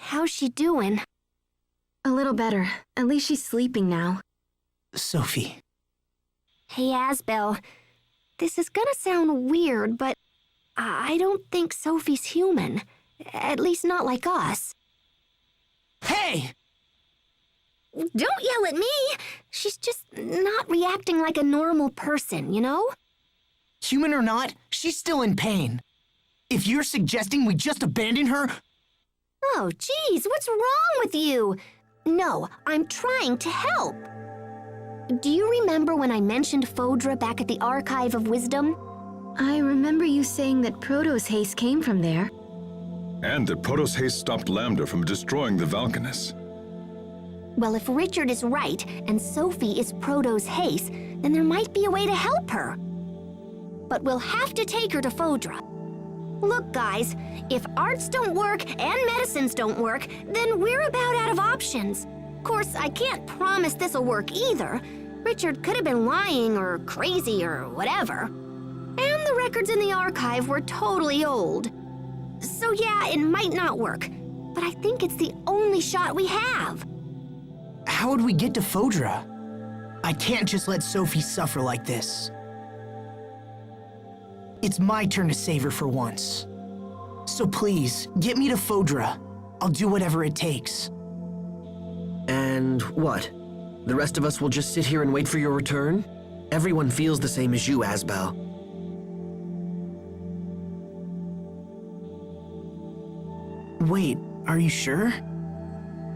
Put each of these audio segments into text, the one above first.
How's she doing? A little better. At least she's sleeping now. Sophie. Hey, Isole. This is gonna sound weird, but I don't think Sophie's human. At least not like us. Hey! Don't yell at me! She's just not reacting like a normal person, you know? Human or not, she's still in pain. If you're suggesting we just abandon her... Oh, geez, what's wrong with you? No, I'm trying to help. Do you remember when I mentioned Fodra back at the Archive of Wisdom? I remember you saying that Proto's haste came from there. And that Proto's haste stopped Lambda from destroying the Valkanus. Well, if Richard is right and Sophie is Proto's haste, then there might be a way to help her. But we'll have to take her to Fodra. Look, guys, if arts don't work and medicines don't work, then we're about out of options. Of course, I can't promise this'll work either. Richard could have been lying or crazy or whatever. And the records in the archive were totally old. So yeah, it might not work, but I think it's the only shot we have. How would we get to Fodra? I can't just let Sophie suffer like this. It's my turn to save her for once. So please, get me to Fodra. I'll do whatever it takes. And what? The rest of us will just sit here and wait for your return? Everyone feels the same as you, Isole. Wait, are you sure?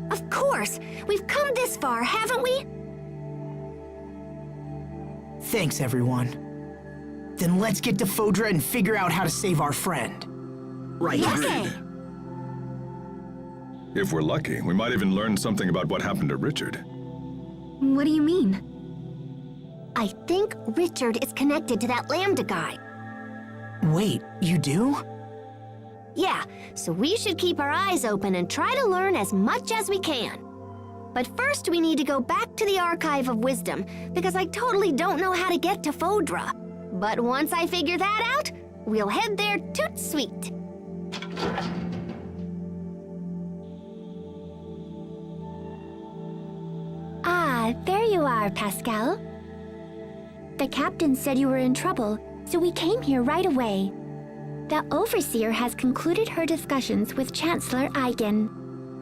Of course! We've come this far, haven't we? Thanks, everyone. Then let's get to Fodra and figure out how to save our friend. Right. Okay. If we're lucky, we might even learn something about what happened to Richard. What do you mean? I think Richard is connected to that Lambda guy. Wait, you do? Yeah, so we should keep our eyes open and try to learn as much as we can. But first we need to go back to the Archive of Wisdom, because I totally don't know how to get to Fodra. But once I figure that out, we'll head there toot sweet. Ah, there you are, Pascal. The captain said you were in trouble, so we came here right away. The Overseer has concluded her discussions with Chancellor Eigen.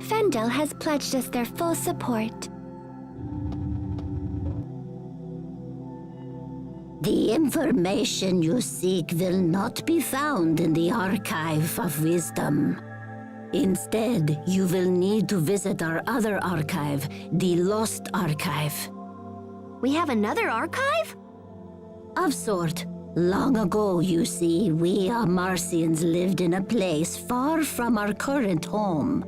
Fendel has pledged us their full support. The information you seek will not be found in the Archive of Wisdom. Instead, you will need to visit our other archive, the Lost Archive. We have another archive? Of sort. Long ago, you see, we Marcians lived in a place far from our current home.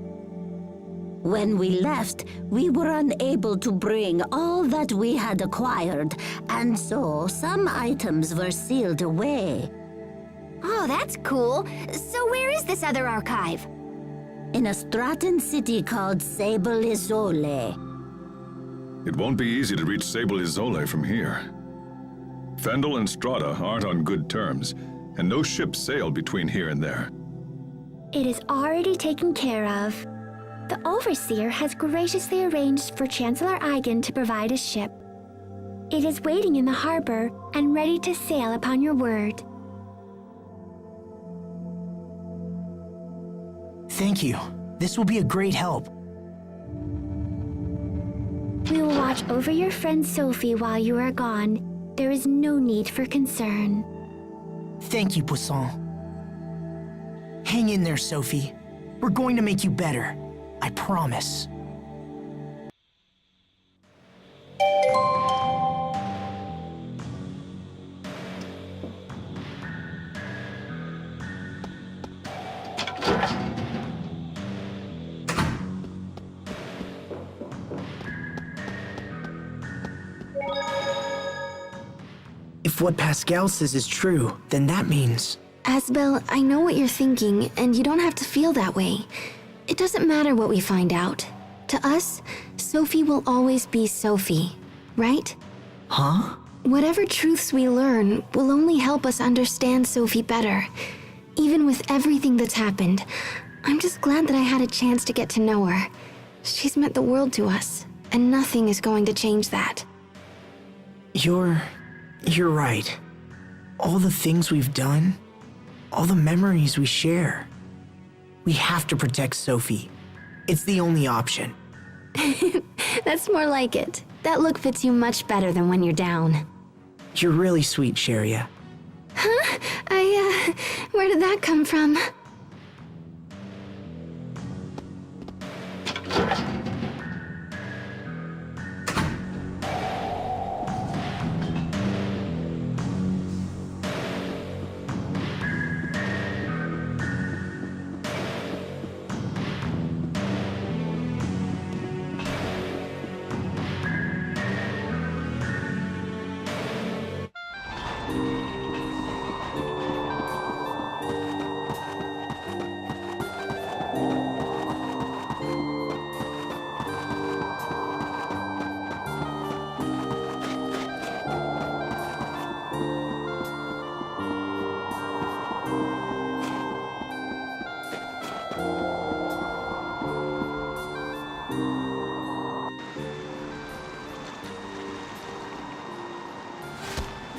When we left, we were unable to bring all that we had acquired, and so some items were sealed away. Oh, that's cool. So where is this other archive? In a Stratton city called Sable, Isole. It won't be easy to reach Sable Isole from here. Fendel and Strata aren't on good terms, and no ships sail between here and there. It is already taken care of. The Overseer has graciously arranged for Chancellor Eigen to provide a ship. It is waiting in the harbor and ready to sail upon your word. Thank you. This will be a great help. We will watch over your friend Sophie while you are gone. There is no need for concern. Thank you, Poisson. Hang in there, Sophie. We're going to make you better. I promise. If what Pascal says is true, then that means... Isole, I know what you're thinking, and you don't have to feel that way. It doesn't matter what we find out. To us, Sophie will always be Sophie, right? Huh? Whatever truths we learn will only help us understand Sophie better. Even with everything that's happened, I'm just glad that I had a chance to get to know her. She's meant the world to us, and nothing is going to change that. You're right. All the things we've done, all the memories we share. We have to protect Sophie. It's the only option. That's more like it. That look fits you much better than when you're down. You're really sweet, Sharia. Huh? Where did that come from?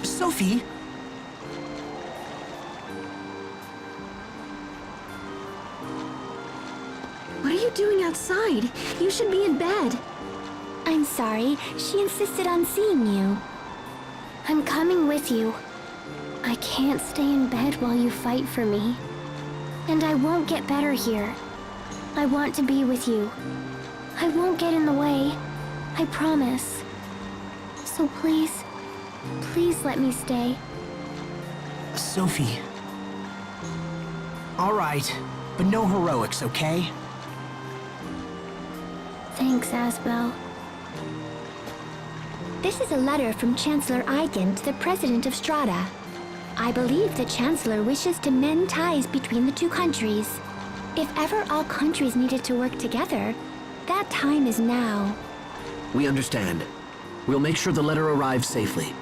Sophie? What are you doing outside? You should be in bed. I'm sorry. She insisted on seeing you. I'm coming with you. I can't stay in bed while you fight for me. And I won't get better here. I want to be with you. I won't get in the way. I promise. So please, please let me stay. Sophie. All right, but no heroics, okay? Thanks, Asbel. This is a letter from Chancellor Eigen to the President of Strata. I believe the Chancellor wishes to mend ties between the two countries. If ever all countries needed to work together, that time is now. We understand. We'll make sure the letter arrives safely.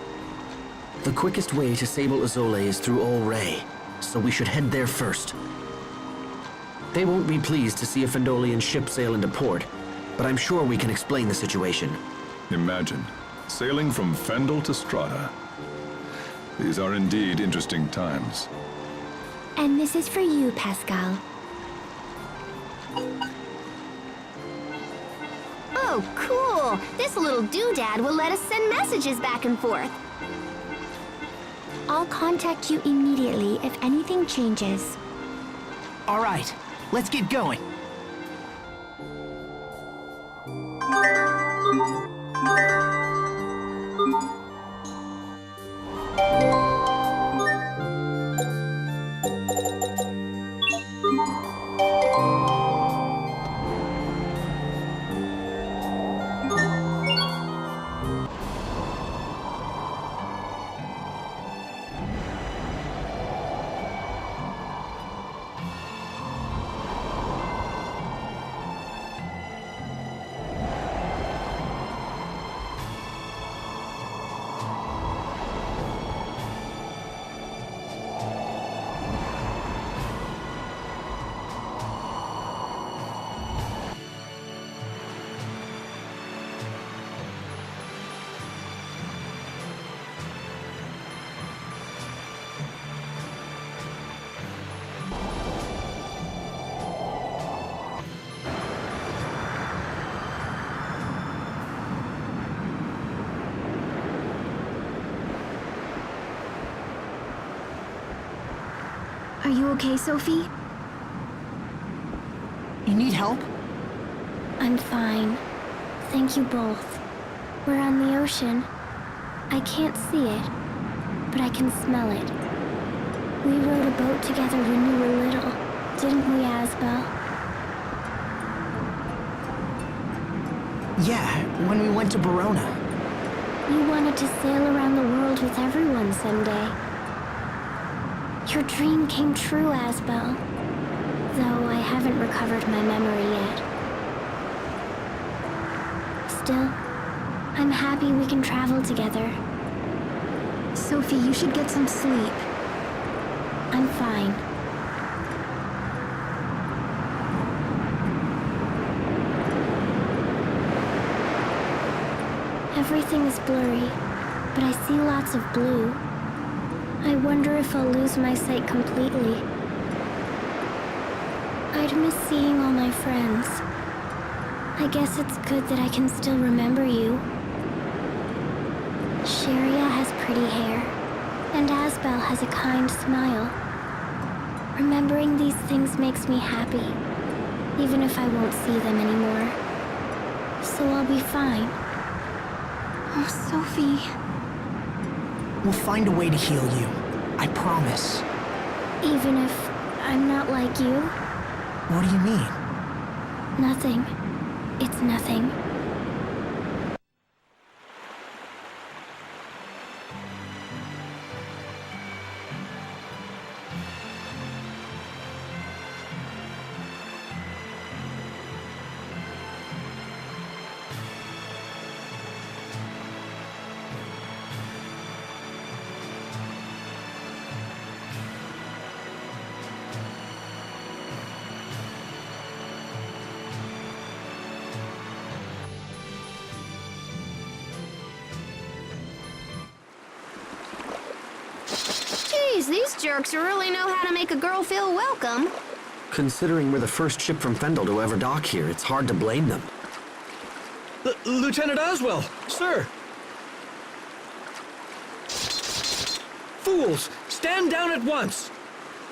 The quickest way to Sable Isole is through Ol Ray, so we should head there first. They won't be pleased to see a Fendolian ship sail into port, but I'm sure we can explain the situation. Imagine, sailing from Fendel to Strata. These are indeed interesting times. And this is for you, Pascal. Oh, cool! This little doodad will let us send messages back and forth. I'll contact you immediately if anything changes. All right, let's get going. Are you okay, Sophie? You need help? I'm fine. Thank you both. We're on the ocean. I can't see it, but I can smell it. We rowed a boat together when you were little, didn't we, Asbel? Yeah, when we went to Verona. You wanted to sail around the world with everyone someday. Your dream came true, Asbel. Though I haven't recovered my memory yet. Still, I'm happy we can travel together. Sophie, you should get some sleep. I'm fine. Everything is blurry, but I see lots of blue. I wonder if I'll lose my sight completely. I'd miss seeing all my friends. I guess it's good that I can still remember you. Sharia has pretty hair, and Asbel has a kind smile. Remembering these things makes me happy, even if I won't see them anymore. So I'll be fine. Oh, Sophie. We'll find a way to heal you. I promise. Even if I'm not like you? What do you mean? Nothing. It's nothing. Geez, these jerks really know how to make a girl feel welcome. Considering we're the first ship from Fendel to ever dock here, it's hard to blame them. Lieutenant Oswell, sir! Fools! Stand down at once!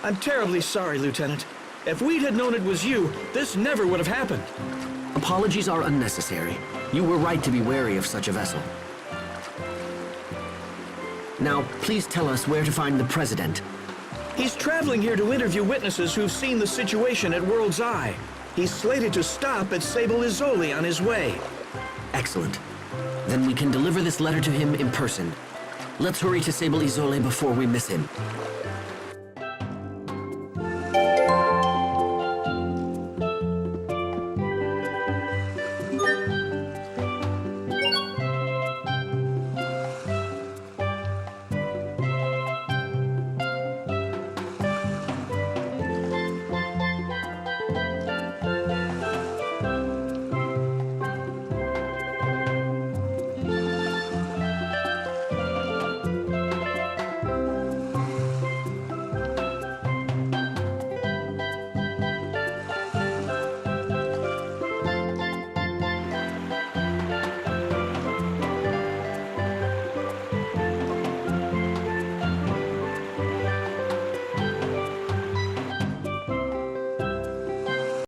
I'm terribly sorry, Lieutenant. If we'd had known it was you, this never would have happened. Apologies are unnecessary. You were right to be wary of such a vessel. Now, please tell us where to find the President. He's traveling here to interview witnesses who've seen the situation at World's Eye. He's slated to stop at Sable Isole on his way. Excellent. Then we can deliver this letter to him in person. Let's hurry to Sable Isole before we miss him.